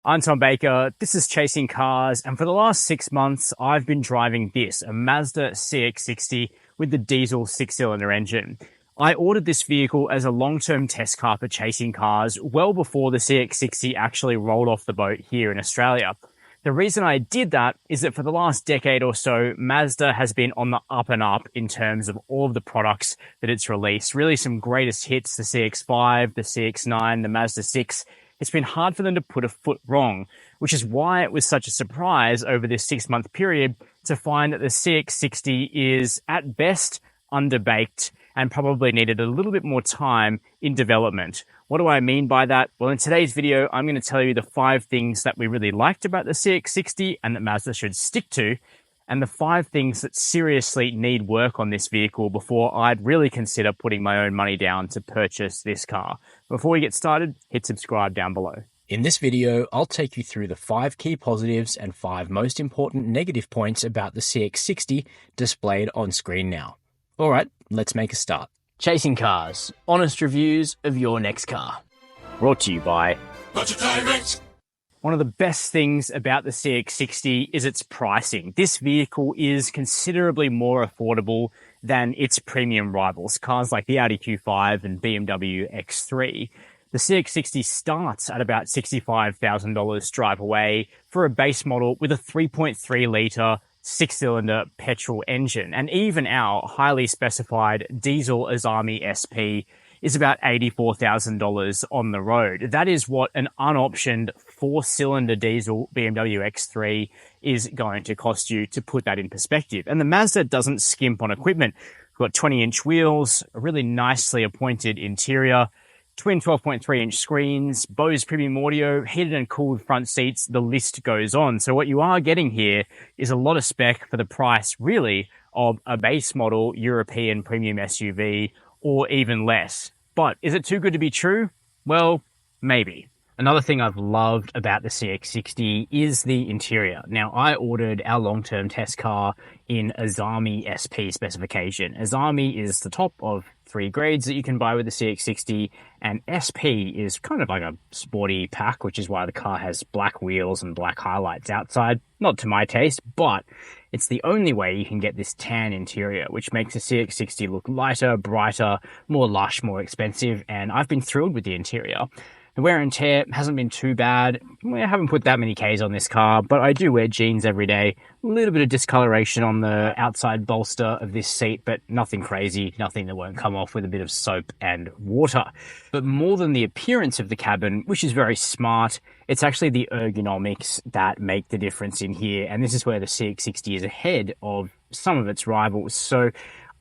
I'm Tom Baker, this is Chasing Cars, and for the last 6 months, I've been driving this, a Mazda CX-60 with the diesel 6-cylinder engine. I ordered this vehicle as a long-term test car for Chasing Cars well before the CX-60 actually rolled off the boat here in Australia. The reason I did that is that for the last decade or so, Mazda has been on the up and up in terms of all of the products that it's released. Really some greatest hits, the CX-5, the CX-9, the Mazda 6. It's been hard for them to put a foot wrong, which is why it was such a surprise over this 6-month period to find that the CX-60 is at best underbaked and probably needed a little bit more time in development. What do I mean by that? Well, in today's video, I'm going to tell you the 5 things that we really liked about the CX-60 and that Mazda should stick to, and the 5 things that seriously need work on this vehicle before I'd really consider putting my own money down to purchase this car. Before we get started, hit subscribe down below. In this video, I'll take you through the 5 key positives and 5 most important negative points about the CX-60 displayed on screen now. Alright, let's make a start. Chasing Cars, honest reviews of your next car. Brought to you by Budget Direct. One of the best things about the CX-60 is its pricing. This vehicle is considerably more affordable than its premium rivals, cars like the Audi Q5 and BMW X3. The CX-60 starts at about $65,000 drive away for a base model with a 3.3-litre 6-cylinder petrol engine. And even our highly specified diesel Azami SP is about $84,000 on the road. That is what an unoptioned 4-cylinder diesel BMW X3 is going to cost you, to put that in perspective. And the Mazda doesn't skimp on equipment. We've got 20-inch wheels, a really nicely appointed interior, twin 12.3-inch screens, Bose premium audio, heated and cooled front seats, the list goes on. So what you are getting here is a lot of spec for the price, really, of a base model European premium SUV, or even less. But is it too good to be true? Well, maybe. Another thing I've loved about the CX-60 is the interior. Now, I ordered our long-term test car in Azami SP specification. Azami is the top of 3 grades that you can buy with the CX-60, and SP is kind of like a sporty pack, which is why the car has black wheels and black highlights outside. Not to my taste, but it's the only way you can get this tan interior, which makes the CX-60 look lighter, brighter, more lush, more expensive, and I've been thrilled with the interior. The wear and tear hasn't been too bad. I haven't put that many Ks on this car, but I do wear jeans every day. A little bit of discoloration on the outside bolster of this seat, but nothing crazy, nothing that won't come off with a bit of soap and water. But more than the appearance of the cabin, which is very smart, it's actually the ergonomics that make the difference in here. And this is where the CX-60 is ahead of some of its rivals. So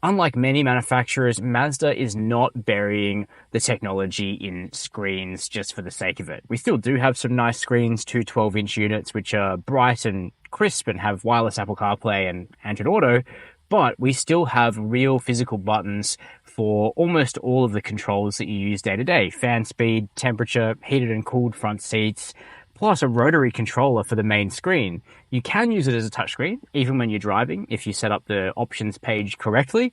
unlike many manufacturers, Mazda is not burying the technology in screens just for the sake of it. We still do have some nice screens, 2 12-inch units, which are bright and crisp and have wireless Apple CarPlay and Android Auto, but we still have real physical buttons for almost all of the controls that you use day to day. Fan speed, temperature, heated and cooled front seats, plus a rotary controller for the main screen. You can use it as a touchscreen, even when you're driving, if you set up the options page correctly.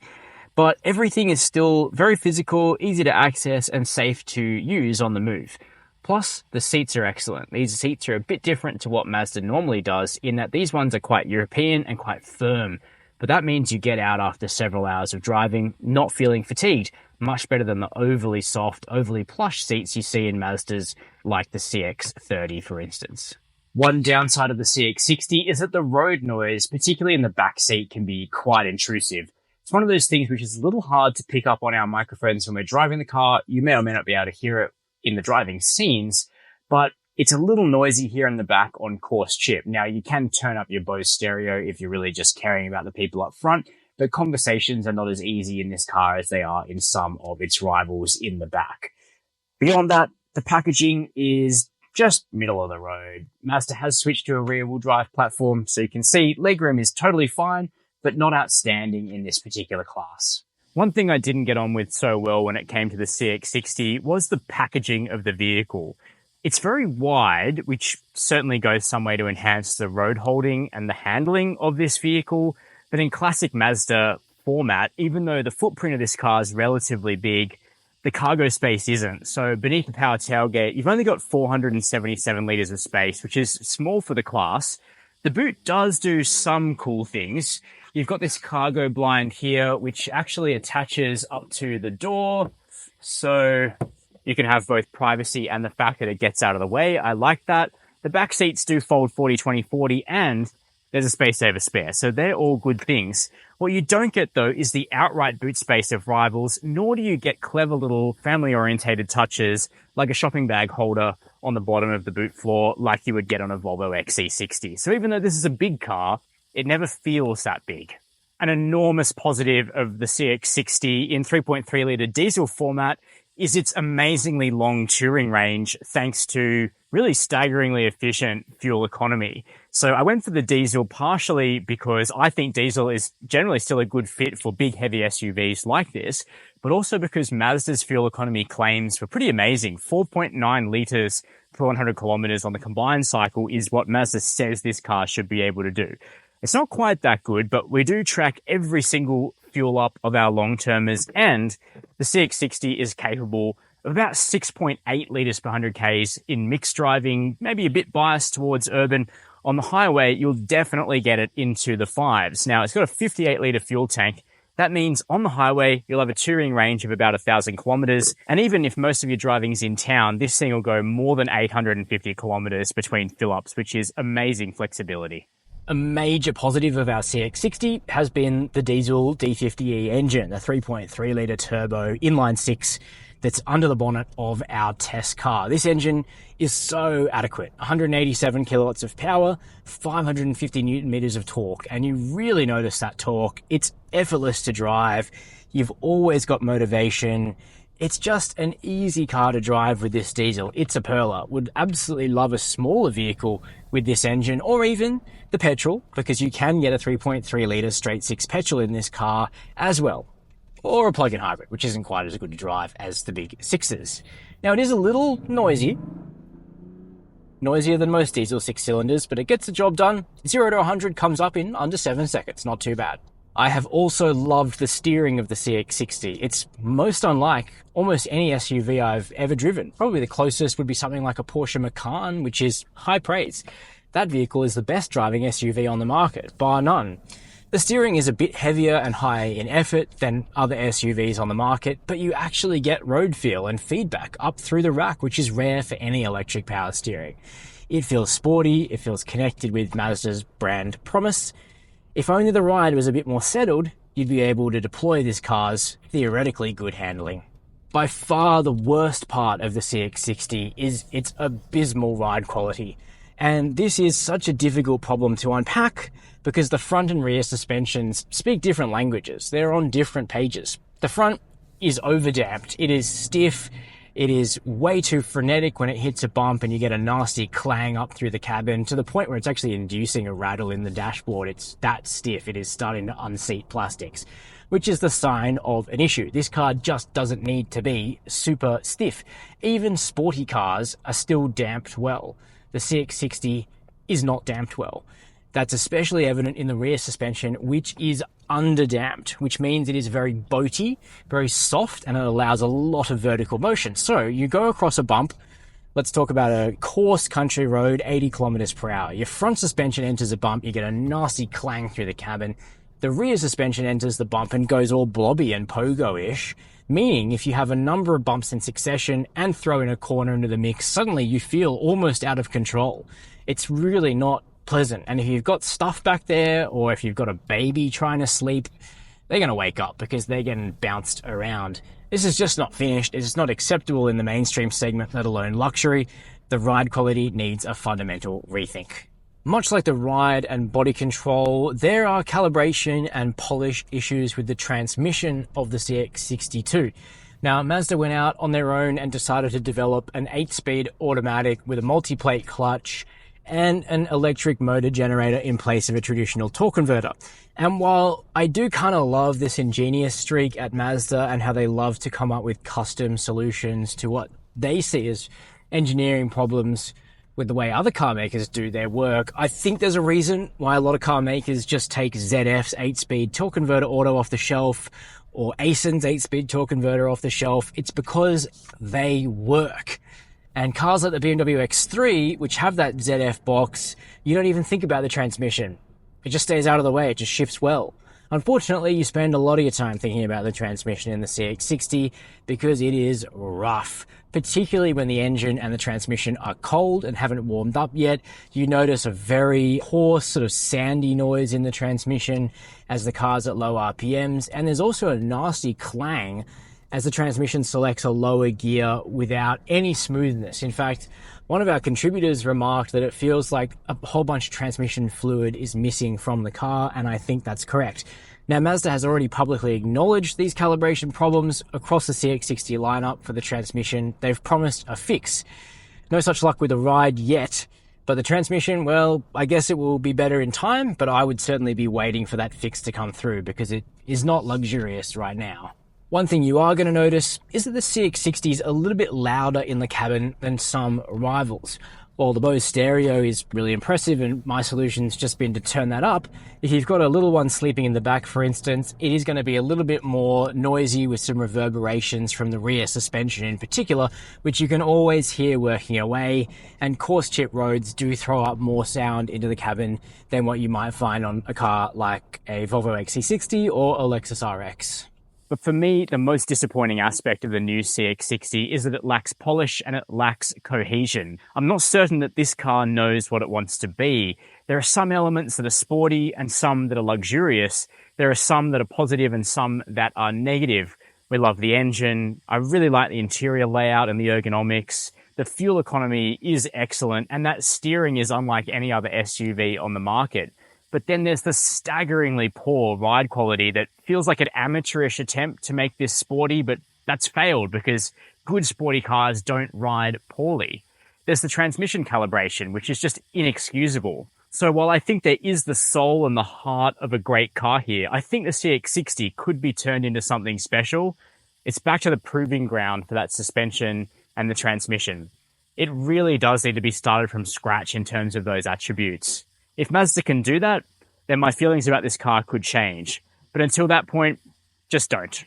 But everything is still very physical, easy to access, and safe to use on the move. Plus, the seats are excellent. These seats are a bit different to what Mazda normally does, in that these ones are quite European and quite firm. But that means you get out after several hours of driving, not feeling fatigued. Much better than the overly soft, overly plush seats you see in Mazdas, like the CX-30, for instance. One downside of the CX-60 is that the road noise, particularly in the back seat, can be quite intrusive. It's one of those things which is a little hard to pick up on our microphones when we're driving the car. You may or may not be able to hear it in the driving scenes, but it's a little noisy here in the back on coarse chip. Now, you can turn up your Bose stereo if you're really just caring about the people up front, but conversations are not as easy in this car as they are in some of its rivals in the back. Beyond that, the packaging is just middle of the road. Mazda has switched to a rear-wheel drive platform, so you can see legroom is totally fine, but not outstanding in this particular class. One thing I didn't get on with so well when it came to the CX-60 was the packaging of the vehicle. It's very wide, which certainly goes some way to enhance the road holding and the handling of this vehicle, but in classic Mazda format, even though the footprint of this car is relatively big, the cargo space isn't. So beneath the power tailgate, you've only got 477 litres of space, which is small for the class. The boot does do some cool things. You've got this cargo blind here, which actually attaches up to the door. So you can have both privacy and the fact that it gets out of the way. I like that. The back seats do fold 40-20-40, and there's a space saver spare. So they're all good things. What you don't get, though, is the outright boot space of rivals, nor do you get clever little family-orientated touches like a shopping bag holder on the bottom of the boot floor like you would get on a Volvo XC60. So even though this is a big car, it never feels that big. An enormous positive of the CX-60 in 3.3-litre diesel format is its amazingly long touring range, thanks to really staggeringly efficient fuel economy. So I went for the diesel partially because I think diesel is generally still a good fit for big, heavy SUVs like this, but also because Mazda's fuel economy claims were pretty amazing. 4.9 litres per 100 kilometres on the combined cycle is what Mazda says this car should be able to do. It's not quite that good, but we do track every single fuel up of our long-termers, and the CX-60 is capable of about 6.8 litres per 100 Ks in mixed driving, maybe a bit biased towards urban. On the highway, you'll definitely get it into the fives. Now, it's got a 58-litre fuel tank. That means on the highway, you'll have a touring range of about 1,000 kilometres. And even if most of your driving is in town, this thing will go more than 850 kilometres between fill-ups, which is amazing flexibility. A major positive of our CX-60 has been the diesel D50E engine, the 3.3-litre turbo inline six that's under the bonnet of our test car. This engine is so adequate. 187 kilowatts of power, 550 newton meters of torque, and you really notice that torque. It's effortless to drive. You've always got motivation. It's just an easy car to drive with this diesel. It's a pearler. Would absolutely love a smaller vehicle with this engine, or even the petrol, because you can get a 3.3 litre straight six petrol in this car as well. Or a plug-in hybrid, which isn't quite as good to drive as the big sixes. Now, it is a little noisy. Noisier than most diesel six cylinders, but it gets the job done. 0 to 100 comes up in under 7 seconds. Not too bad. I have also loved the steering of the CX-60. It's most unlike almost any SUV I've ever driven. Probably the closest would be something like a Porsche Macan, which is high praise. That vehicle is the best driving SUV on the market, bar none. The steering is a bit heavier and higher in effort than other SUVs on the market, but you actually get road feel and feedback up through the rack, which is rare for any electric power steering. It feels sporty, it feels connected with Mazda's brand promise. If only the ride was a bit more settled, you'd be able to deploy this car's theoretically good handling. By far the worst part of the CX-60 is its abysmal ride quality. And this is such a difficult problem to unpack because the front and rear suspensions speak different languages. They're on different pages. The front is overdamped. It is stiff. It is way too frenetic when it hits a bump and you get a nasty clang up through the cabin to the point where it's actually inducing a rattle in the dashboard. It's that stiff. It is starting to unseat plastics, which is the sign of an issue. This car just doesn't need to be super stiff. Even sporty cars are still damped well. The CX-60 is not damped well. That's especially evident in the rear suspension, which is underdamped, which means it is very boaty, very soft, and it allows a lot of vertical motion. So you go across a bump. Let's talk about a coarse country road, 80 kilometers per hour. Your front suspension enters a bump, you get a nasty clang through the cabin. The rear suspension enters the bump and goes all blobby and pogo-ish, meaning if you have a number of bumps in succession and throw in a corner into the mix, suddenly you feel almost out of control. It's really not pleasant. And if you've got stuff back there, or if you've got a baby trying to sleep, they're going to wake up because they're getting bounced around. This is just not finished. It's not acceptable in the mainstream segment, let alone luxury. The ride quality needs a fundamental rethink. Much like the ride and body control, there are calibration and polish issues with the transmission of the CX-60 too. Now, Mazda went out on their own and decided to develop an 8-speed automatic with a multi-plate clutch and an electric motor generator in place of a traditional torque converter. And while I do kind of love this ingenious streak at Mazda and how they love to come up with custom solutions to what they see as engineering problems with the way other car makers do their work, I think there's a reason why a lot of car makers just take ZF's 8-speed torque converter auto off the shelf, or Aisin's 8-speed torque converter off the shelf. It's because they work. And cars like the BMW X3, which have that ZF box, you don't even think about the transmission. It just stays out of the way, it just shifts well. Unfortunately, you spend a lot of your time thinking about the transmission in the CX-60 because it is rough, particularly when the engine and the transmission are cold and haven't warmed up yet. You notice a very hoarse, sort of sandy noise in the transmission as the car's at low RPMs, and there's also a nasty clang as the transmission selects a lower gear without any smoothness. In fact, one of our contributors remarked that it feels like a whole bunch of transmission fluid is missing from the car, and I think that's correct. Now, Mazda has already publicly acknowledged these calibration problems across the CX-60 lineup for the transmission. They've promised a fix. No such luck with the ride yet, but the transmission, well, I guess it will be better in time, but I would certainly be waiting for that fix to come through because it is not luxurious right now. One thing you are going to notice is that the CX-60 is a little bit louder in the cabin than some rivals. While the Bose stereo is really impressive and my solution's just been to turn that up, if you've got a little one sleeping in the back, for instance, it is going to be a little bit more noisy with some reverberations from the rear suspension in particular, which you can always hear working away, and coarse chip roads do throw up more sound into the cabin than what you might find on a car like a Volvo XC60 or a Lexus RX. But for me, the most disappointing aspect of the new CX-60 is that it lacks polish and it lacks cohesion. I'm not certain that this car knows what it wants to be. There are some elements that are sporty and some that are luxurious. There are some that are positive and some that are negative. We love the engine. I really like the interior layout and the ergonomics. The fuel economy is excellent, and that steering is unlike any other SUV on the market. But then there's the staggeringly poor ride quality that feels like an amateurish attempt to make this sporty, but that's failed because good sporty cars don't ride poorly. There's the transmission calibration, which is just inexcusable. So while I think there is the soul and the heart of a great car here, I think the CX-60 could be turned into something special. It's back to the proving ground for that suspension and the transmission. It really does need to be started from scratch in terms of those attributes. If Mazda can do that, then my feelings about this car could change. But until that point, just don't.